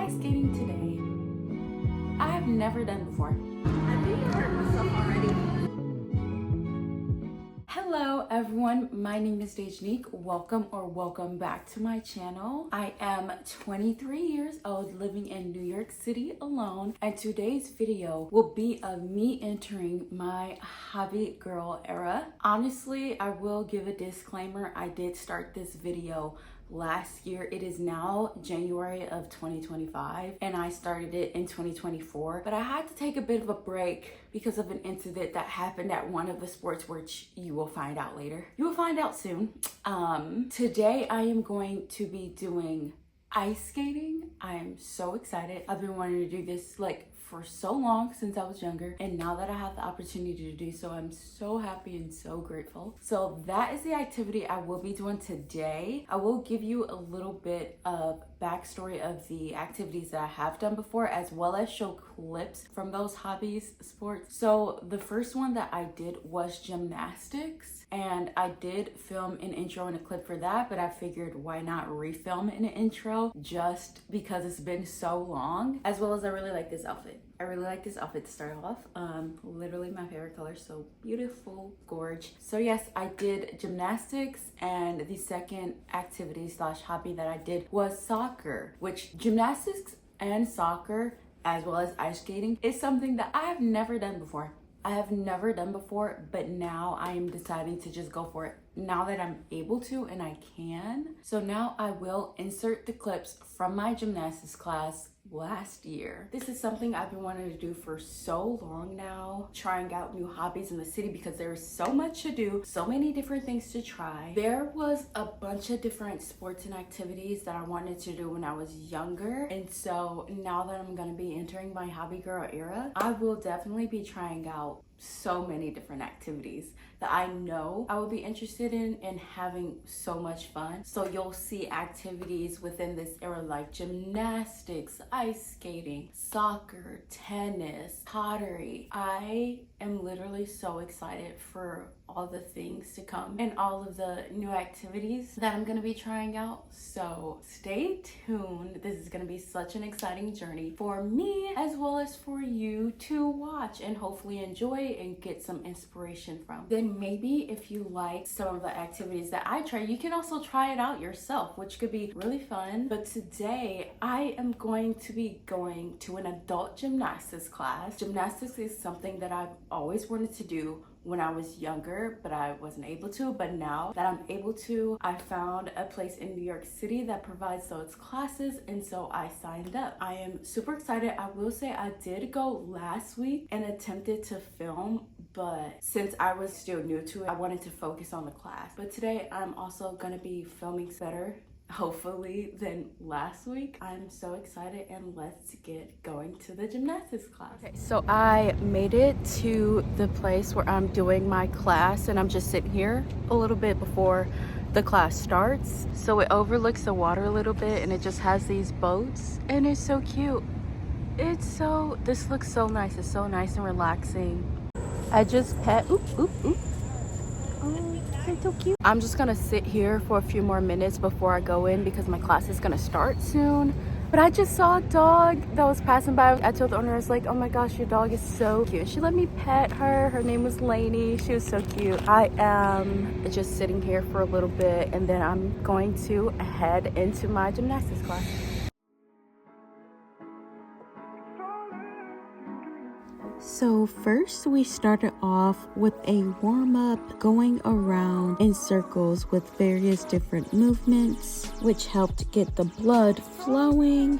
ice skating today. I have never done before. I think you hurt myself already. Hello everyone, my name is Dejahnique. Welcome back to my channel. I am 23 years old, living in New York City alone, and today's video will be of me entering my hobby girl era. Honestly, I will give a disclaimer. I did start this video last year. It is now January of 2025 and I started it in 2024, but I had to take a bit of a break because of an incident that happened at one of the sports, which you will find out later. You will find out soon. Today I am going to be doing ice skating. I am so excited. I've been wanting to do this for so long, since I was younger, and now that I have the opportunity to do so, I'm so happy and so grateful. So that is the activity I will be doing today. I will give you a little bit of backstory of the activities that I have done before, as well as show clips from those hobbies sports. So the first one that I did was gymnastics, and I did film an intro and a clip for that, but I figured why not refilm an intro just because it's been so long, as well as I really like this outfit. I really like this outfit to start off. Literally my favorite color, so beautiful, gorge. So yes, I did gymnastics, and the second activity slash hobby that I did was soccer, which gymnastics and soccer, as well as ice skating, is something that I have never done before. But now I am deciding to just go for it now that I'm able to and I can. So now I will insert the clips from my gymnastics class last year. This is something I've been wanting to do for so long now, trying out new hobbies in the city because there is so much to do, so many different things to try. There was a bunch of different sports and activities that I wanted to do when I was younger, and so now that I'm gonna be entering my hobby girl era, I will definitely be trying out so many different activities that I know I will be interested in and having so much fun. So you'll see activities within this era like gymnastics, ice skating, soccer, tennis, pottery. I am literally so excited for all the things to come and all of the new activities that I'm gonna be trying out. So stay tuned. This is gonna be such an exciting journey for me as well as for you to watch and hopefully enjoy and get some inspiration from. Then maybe if you like some of the activities that I try, you can also try it out yourself, which could be really fun. But today I am going to be going to an adult gymnastics class. Gymnastics is something that I've always wanted to do when I was younger, but I wasn't able to. But now that I'm able to, I found a place in New York City that provides those classes, and so I signed up. I am super excited. I will say I did go last week and attempted to film, but since I was still new to it, I wanted to focus on the class. But today I'm also gonna be filming better, hopefully, than last week. I'm so excited, and let's get going to the gymnastics class. Okay, so I made it to the place where I'm doing my class, and I'm just sitting here a little bit before the class starts. So it overlooks the water a little bit, and it just has these boats, and it's so cute. This looks so nice. It's so nice and relaxing. I just pet, oop. Oh, they're so cute. I'm just gonna sit here for a few more minutes before I go in because my class is gonna start soon. But I just saw a dog that was passing by. I told the owner, I was like, oh my gosh, your dog is so cute. She let me pet her. Her name was Lainey. She was so cute. I am just sitting here for a little bit, and then I'm going to head into my gymnastics class. So first we started off with a warm-up, going around in circles with various different movements, which helped get the blood flowing.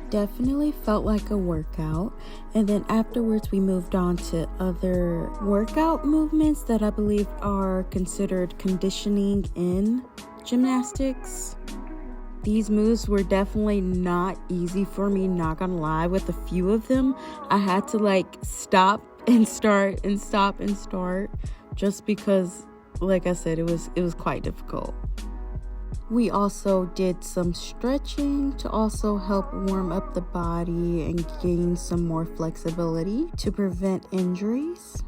Definitely felt like a workout. And then afterwards we moved on to other workout movements that I believe are considered conditioning in gymnastics. These moves were definitely not easy for me, not gonna lie. With a few of them, I had to stop and start and stop and start, just because, like I said, it was quite difficult. We also did some stretching to also help warm up the body and gain some more flexibility to prevent injuries.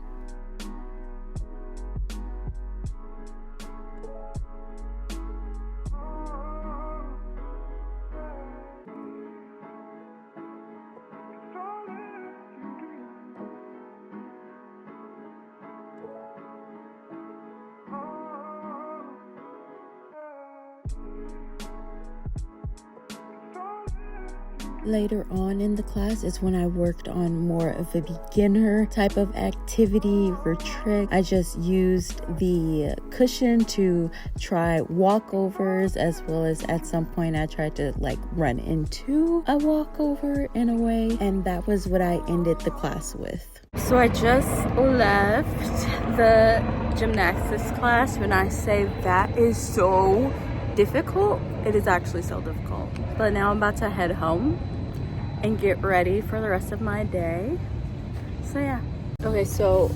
Later on in the class is when I worked on more of a beginner type of activity or trick. I just used the cushion to try walkovers, as well as at some point I tried to like run into a walkover in a way, and that was what I ended the class with. So I just left the gymnastics class. When I say that is so difficult, it is actually so difficult. But now I'm about to head home and get ready for the rest of my day. So yeah. Okay, so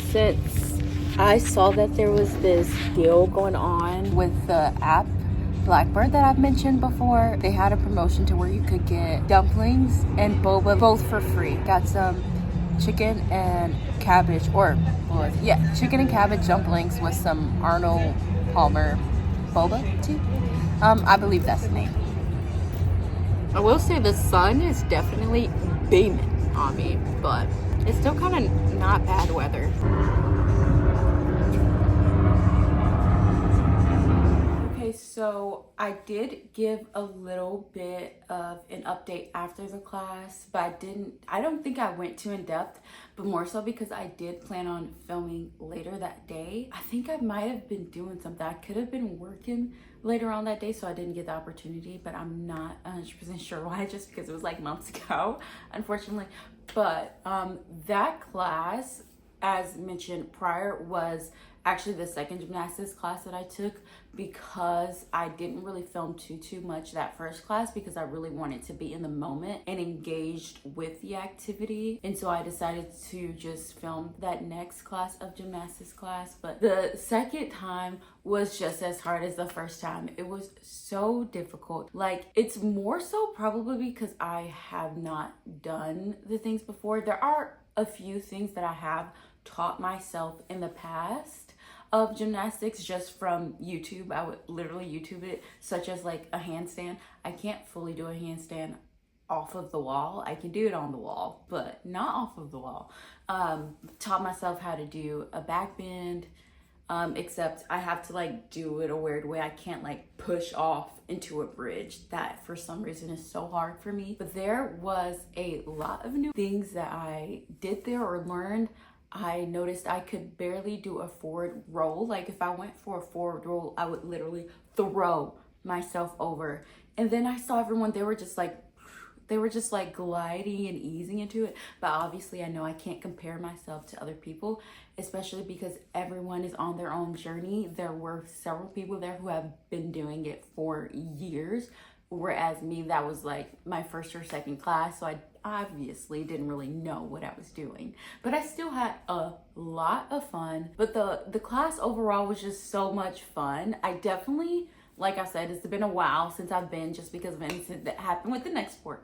since I saw that there was this deal going on with the app Blackbird that I've mentioned before, they had a promotion to where you could get dumplings and boba both for free. Got some chicken and cabbage, chicken and cabbage dumplings with some Arnold Palmer boba tea. I believe that's the name. I will say the sun is definitely beaming on me, but it's still kind of not bad weather. Okay, so I did give a little bit of an update after the class, but I don't think I went too in depth, but more so because I did plan on filming later that day. I think I might have been doing something. I could have been working later on that day, so I didn't get the opportunity, but I'm not 100% sure why, just because it was like months ago, unfortunately. But that class, as mentioned prior, was actually the second gymnastics class that I took, because I didn't really film too much that first class because I really wanted to be in the moment and engaged with the activity. And so I decided to just film that next class of gymnastics class. But the second time was just as hard as the first time. It was so difficult. Like, it's more so probably because I have not done the things before. There are a few things that I have taught myself in the past of gymnastics just from YouTube. I would literally YouTube it, such as like a handstand. I can't fully do a handstand off of the wall. I can do it on the wall, but not off of the wall. Taught myself how to do a back bend, except I have to like do it a weird way. I can't like push off into a bridge. That for some reason is so hard for me. But there was a lot of new things that I did there or learned. I noticed I could barely do a forward roll. Like, if I went for a forward roll, I would literally throw myself over. And then I saw everyone, they were just like gliding and easing into it. But obviously I know I can't compare myself to other people, especially because everyone is on their own journey. There were several people there who have been doing it for years, whereas me, that was like my first or second class, so I obviously didn't really know what I was doing. But I still had a lot of fun. But the class overall was just so much fun. I definitely, like I said, it's been a while since I've been, just because of an incident that happened with the next sport.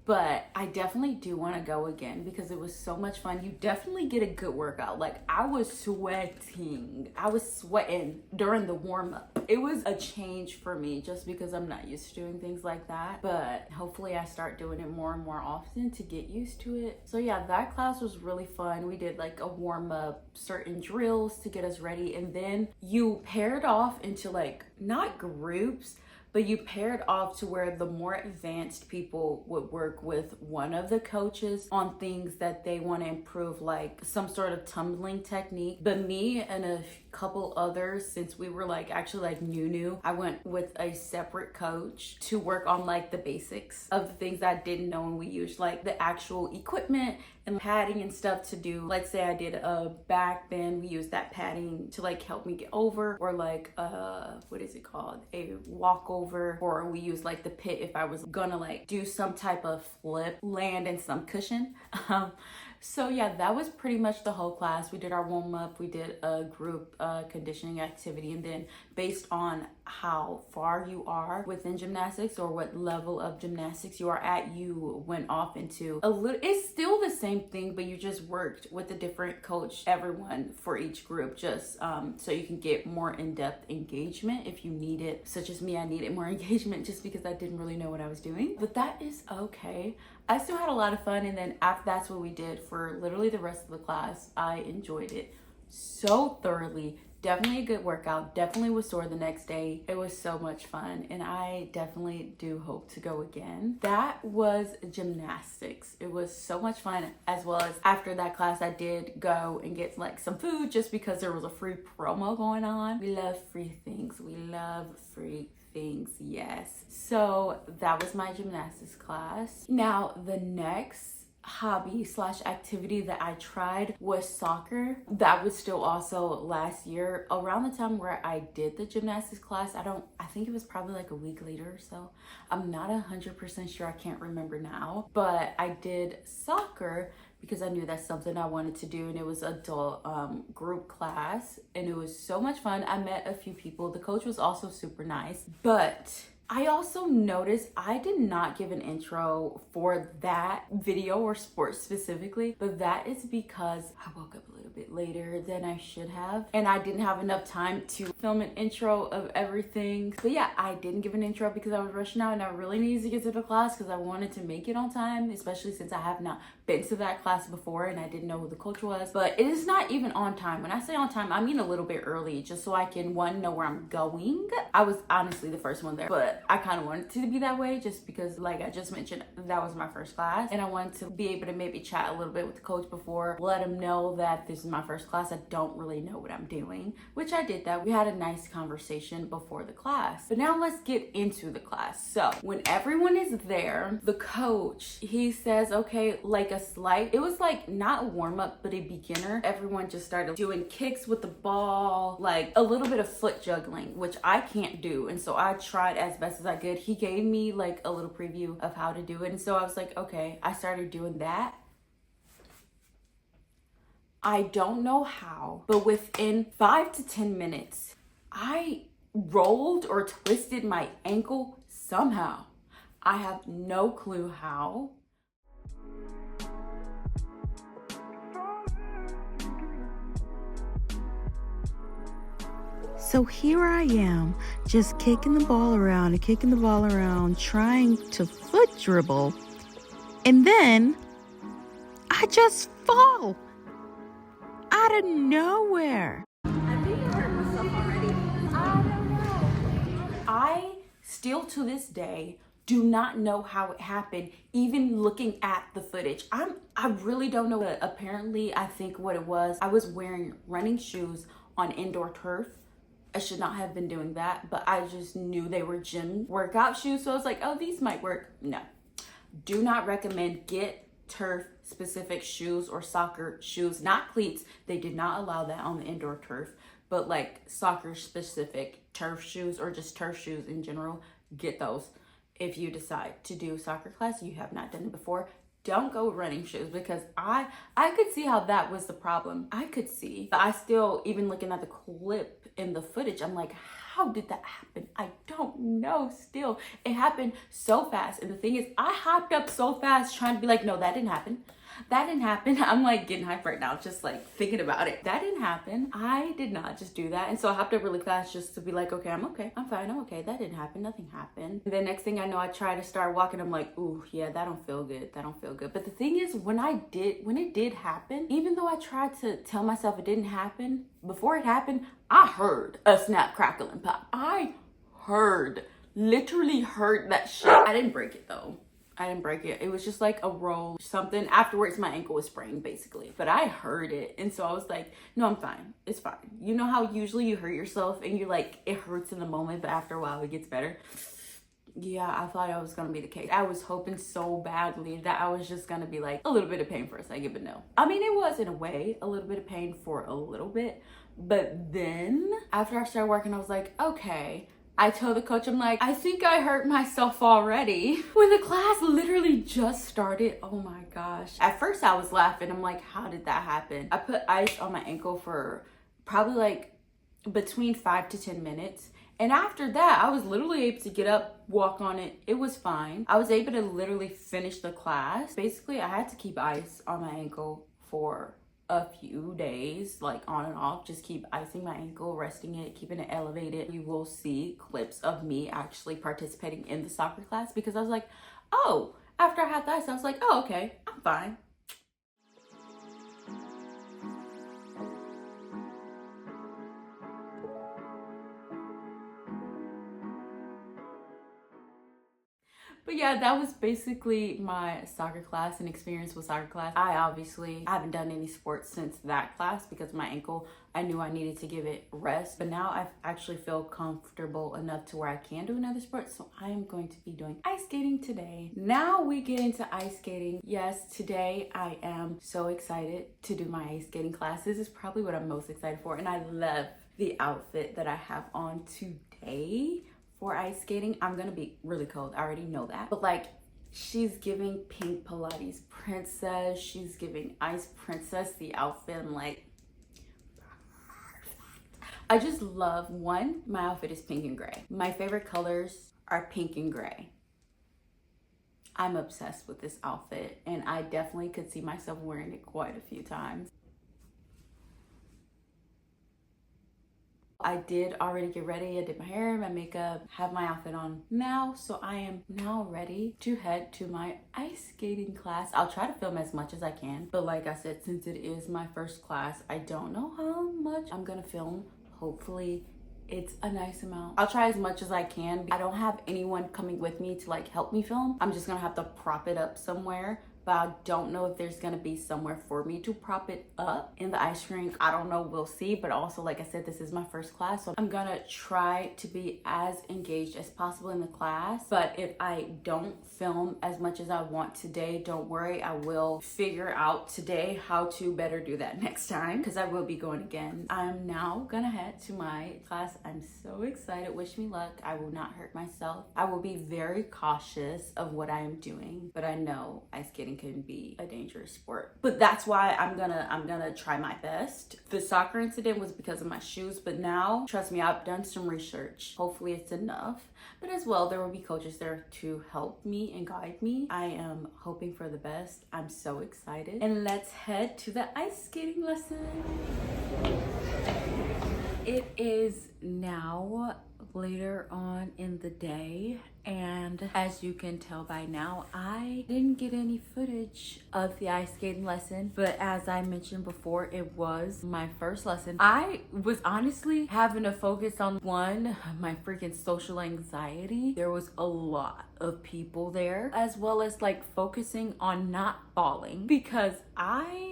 But I definitely do want to go again because it was so much fun. You definitely get a good workout. Like, I was sweating. I was sweating during the warm-up. It was a change for me just because I'm not used to doing things like that. But hopefully I start doing it more and more often to get used to it. So yeah, that class was really fun. We did like a warm-up, certain drills to get us ready. And then you paired off into like, not groups, but you paired off to where the more advanced people would work with one of the coaches on things that they want to improve, like some sort of tumbling technique. But me and a couple others, since we were like actually like new, I went with a separate coach to work on like the basics of the things I didn't know, and we used like the actual equipment and padding and stuff to do. Let's say I did a back bend, we used that padding to like help me get over, or like what is it called, a walkover, or we used like the pit if I was gonna like do some type of flip, land in some cushion. So yeah, that was pretty much the whole class. We did our warm up, we did a group conditioning activity, and then based on how far you are within gymnastics or what level of gymnastics you are at, you went off into a little, it's still the same thing, but you just worked with a different coach, everyone for each group, just so you can get more in-depth engagement if you need it. Such as me, I needed more engagement just because I didn't really know what I was doing, but that is okay. I still had a lot of fun, and then after that's what we did for literally the rest of the class. I enjoyed it so thoroughly. definitely a good workout. Definitely was sore the next day. It was so much fun, and I definitely do hope to go again. That was gymnastics. It was so much fun, as well as after that class, I did go and get like some food just because there was a free promo going on. We love free things. We love free things, yes. So that was my gymnastics class. Now, the next hobby slash activity that I tried was soccer. That was still also last year around the time where I did the gymnastics class. I think it was probably like a week later or so. I'm not 100% sure. I can't remember now, but I did soccer because I knew that's something I wanted to do, and it was adult group class, and it was so much fun. I met a few people. The coach was also super nice, but I also noticed I did not give an intro for that video or sport specifically, but that is because I woke up a little bit later than I should have, and I didn't have enough time to film an intro of everything. But yeah, I didn't give an intro because I was rushing out, and I really needed to get to the class because I wanted to make it on time, especially since I have not been to that class before and I didn't know who the coach was. But it is not even on time. When I say on time, I mean a little bit early, just so I can, one, know where I'm going. I was honestly the first one there, but I kind of wanted it to be that way just because, like I just mentioned, that was my first class, and I wanted to be able to maybe chat a little bit with the coach before, let him know that this is my first class. I don't really know what I'm doing, which I did that. We had a nice conversation before the class. But now let's get into the class. So when everyone is there, the coach, he says, okay, like a slight, it was like not a warm-up, but a beginner. Everyone just started doing kicks with the ball, like a little bit of foot juggling, which I can't do, and so I tried as best as I could. He gave me like a little preview of how to do it, and so I was like, okay. I started doing that. I don't know how, but within 5 to 10 minutes, I rolled or twisted my ankle somehow. I have no clue how. So here I am, just kicking the ball around and kicking the ball around, trying to foot dribble. And then I just fall out of nowhere. I think I hurt myself already. I don't know. I still to this day do not know how it happened, even looking at the footage. I really don't know. But apparently, I think what it was, I was wearing running shoes on indoor turf. I should not have been doing that, but I just knew they were gym workout shoes. So I was like, oh, these might work. No, do not recommend. Get turf specific shoes or soccer shoes, not cleats. They did not allow that on the indoor turf, but like soccer specific turf shoes or just turf shoes in general, get those. If you decide to do soccer class, you have not done it before, don't go with running shoes, because I could see how that was the problem. I could see, but I still, even looking at the clip in the footage, I'm like, how did that happen? I don't know. Still, it happened so fast. And the thing is, I hopped up so fast trying to be like, no, that didn't happen. That didn't happen. I'm like getting hyped right now, just like thinking about it. That didn't happen. I did not just do that. And so I hopped up really fast just to be like, okay, I'm okay. I'm fine. I'm okay. That didn't happen. Nothing happened. And then next thing I know, I try to start walking. I'm like, ooh, yeah, that don't feel good. That don't feel good. But the thing is, when it did happen, even though I tried to tell myself it didn't happen, before it happened, I heard a snap, crackle, and pop. I literally heard that shit. I didn't break it though. I didn't break it. It was just like a roll, something. Afterwards, my ankle was sprained basically, but I heard it. And so I was like, no, I'm fine. It's fine. You know how usually you hurt yourself and you're like, it hurts in the moment, but after a while it gets better. Yeah, I thought that was gonna be the case. I was hoping so badly that I was just gonna be like a little bit of pain for a second, but no. I mean, it was in a way a little bit of pain for a little bit, but then after I started working, I was like, okay. I told the coach, I'm like, I think I hurt myself already. When the class literally just started, oh my gosh. At first I was laughing. I'm like, how did that happen? I put ice on my ankle for probably like between 5 to 10 minutes. And after that, I was literally able to get up, walk on it. It was fine. I was able to literally finish the class. Basically, I had to keep ice on my ankle for a few days, like on and off. Just keep icing my ankle, resting it, keeping it elevated. You will see clips of me actually participating in the soccer class, because I was like, oh, after I had the ice, I was like, oh, okay, I'm fine. yeah, that was basically my soccer class and experience with soccer class. I obviously haven't done any sports since that class because of my ankle. I knew I needed to give it rest, but now I actually feel comfortable enough to where I can do another sport. So I am going to be doing ice skating today. Now we get into ice skating. Yes, today I am so excited to do my ice skating class. This is probably what I'm most excited for, and I love the outfit that I have on today for ice skating. I'm gonna be really cold, I already know that, but like, she's giving pink Pilates princess, she's giving ice princess. The outfit, I'm like, I just love, one, my outfit is pink and gray. My favorite colors are pink and gray. I'm obsessed with this outfit, and I definitely could see myself wearing it quite a few times. I did already get ready. I did my hair, my makeup, have my outfit on now. So I am now ready to head to my ice skating class. I'll try to film as much as I can. But like I said, since it is my first class, I don't know how much I'm gonna film. Hopefully it's a nice amount. I'll try as much as I can. I don't have anyone coming with me to like help me film. I'm just gonna have to prop it up somewhere, but I don't know if there's gonna be somewhere for me to prop it up in the ice rink. I don't know, we'll see. But also, like I said, this is my first class, so I'm gonna try to be as engaged as possible in the class. But if I don't film as much as I want today, don't worry, I will figure out today how to better do that next time, because I will be going again. I'm now gonna head to my class. I'm so excited. Wish me luck. I will not hurt myself. I will be very cautious of what I am doing, but I know ice skating can be a dangerous sport. But that's why I'm gonna try my best. The soccer incident was because of my shoes, but now, trust me, I've done some research. Hopefully it's enough. But as well, there will be coaches there to help me and guide me. I am hoping for the best. I'm so excited. And let's head to the ice skating lesson. It is now later on in the day, and as you can tell by now, I didn't get any footage of the ice skating lesson. But as I mentioned before, it was my first lesson. I was honestly having to focus on, one, my freaking social anxiety. There was a lot of people there, as well as like focusing on not falling, because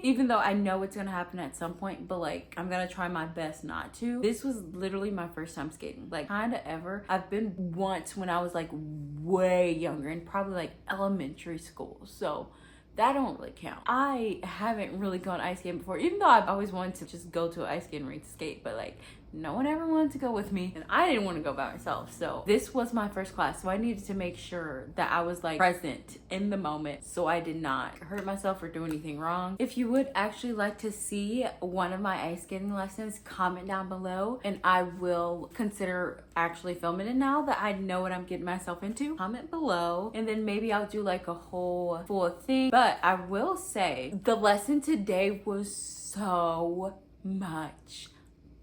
even though I know it's gonna happen at some point, but like, I'm gonna try my best not to. This was literally my first time skating, like kinda ever. I've been once when I was like way younger, in probably like elementary school, so that don't really count. I haven't really gone ice skating before, even though I've always wanted to just go to an ice skating rink to skate, but like, no one ever wanted to go with me, and I didn't want to go by myself. So this was my first class, so I needed to make sure that I was like present in the moment, so I did not hurt myself or do anything wrong. If you would actually like to see one of my ice skating lessons, comment down below, and I will consider actually filming it now that I know what I'm getting myself into. Comment below, and then maybe I'll do like a whole full thing. But I will say, the lesson today was so much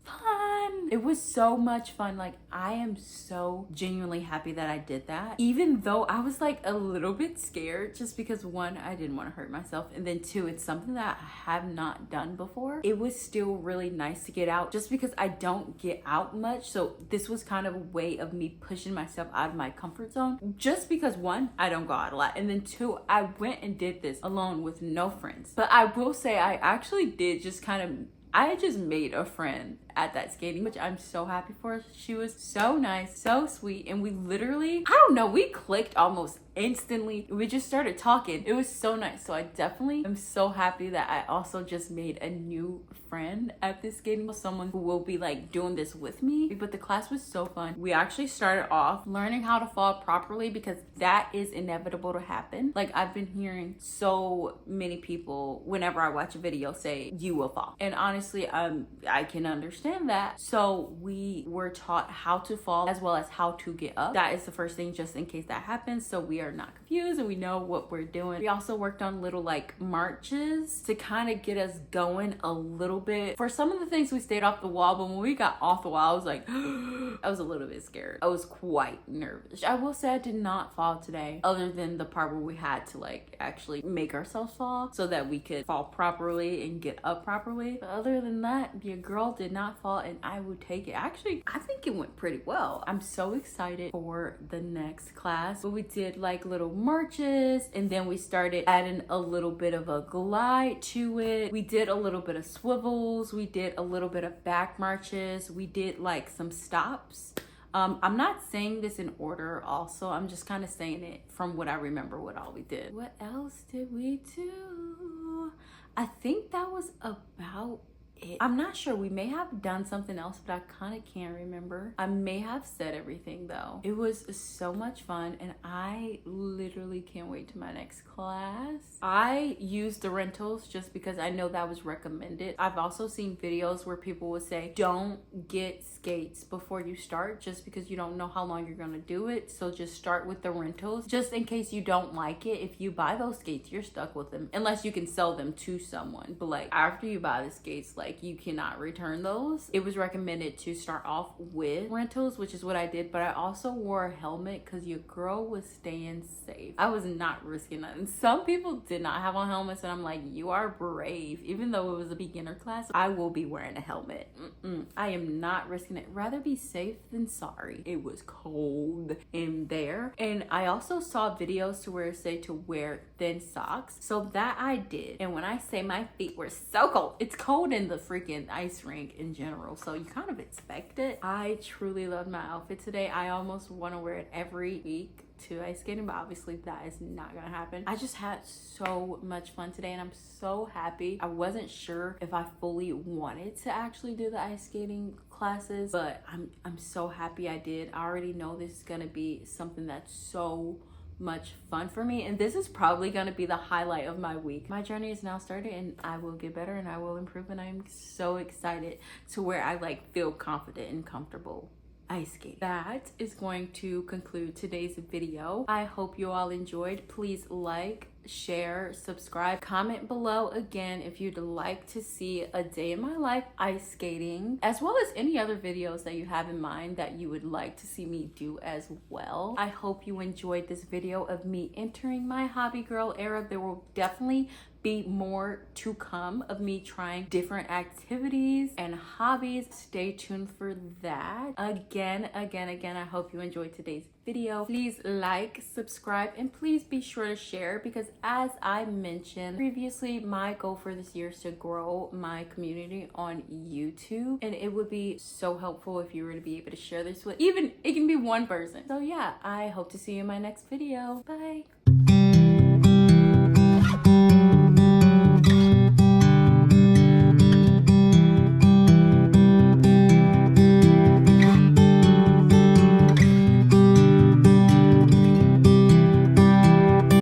fun. It was so much fun. Like, I am so genuinely happy that I did that, even though I was like a little bit scared, just because one, I didn't want to hurt myself, and then two, it's something that I have not done before. It was still really nice to get out, just because I don't get out much. So this was kind of a way of me pushing myself out of my comfort zone, just because one, I don't go out a lot, and then two, I went and did this alone with no friends. But I will say, I actually did just kind of, I just made a friend at that skating, which I'm so happy for. She was so nice, so sweet, and we literally, I don't know, we clicked almost instantly. We just started talking. It was so nice. So I definitely am so happy that I also just made a new friend at this skating, someone who will be like doing this with me. But the class was so fun. We actually started off learning how to fall properly, because that is inevitable to happen. Like, I've been hearing so many people, whenever I watch a video, say you will fall, and honestly, I can understand that. So we were taught how to fall as well as how to get up. That is the first thing, just in case that happens, so we are not confused and we know what we're doing. We also worked on little like marches to kind of get us going a little bit. For some of the things, we stayed off the wall, but when we got off the wall, I was like I was a little bit scared. I was quite nervous. I will say I did not fall today, other than the part where we had to like actually make ourselves fall so that we could fall properly and get up properly. But other than that, your girl did not not fall, and I would take it. Actually, I think it went pretty well. I'm so excited for the next class. But we did like little marches, and then we started adding a little bit of a glide to it. We did a little bit of swivels. We did a little bit of back marches. We did like some stops. I'm not saying this in order also. I'm just kind of saying it from what I remember what all we did. What else did we do? I think that was about it. I'm not sure. We may have done something else, but I kind of can't remember. I may have said everything though. It was so much fun, and I literally can't wait to my next class. I used the rentals just because I know that was recommended. I've also seen videos where people would say, don't get skates before you start just because you don't know how long you're gonna do it. So just start with the rentals just in case you don't like it. If you buy those skates, you're stuck with them unless you can sell them to someone. But like after you buy the skates, like you cannot return those. It was recommended to start off with rentals, which is what I did, but I also wore a helmet because your girl was staying safe. I was not risking nothing. Some people did not have on helmets, and I'm like, you are brave. Even though it was a beginner class, I will be wearing a helmet. I am not risking it. Rather be safe than sorry. It was cold in there, and I also saw videos to where it say to wear thin socks, so that I did. And when I say my feet were so cold, it's cold in the freaking ice rink in general, so you kind of expect it. I truly loved my outfit today. I almost want to wear it every week to ice skating, but obviously that is not gonna happen. I just had so much fun today, and I'm so happy. I wasn't sure if I fully wanted to actually do the ice skating classes, but I'm so happy I did. I already know this is gonna be something that's so much fun for me, and this is probably going to be the highlight of my week. My journey is now started, and I will get better and I will improve, and I'm so excited to where I like feel confident and comfortable ice skate. That is going to conclude today's video. I hope you all enjoyed. Please like, share, subscribe, comment below again if you'd like to see a day in my life ice skating, as well as any other videos that you have in mind that you would like to see me do as well. I hope you enjoyed this video of me entering my hobby girl era. There will definitely be more to come of me trying different activities and hobbies. Stay tuned for that. Again, I hope you enjoyed today's video. Please like, subscribe, and please be sure to share, because as I mentioned previously, my goal for this year is to grow my community on YouTube, and it would be so helpful if you were to be able to share this with, even it can be one person. So yeah, I hope to see you in my next video. Bye.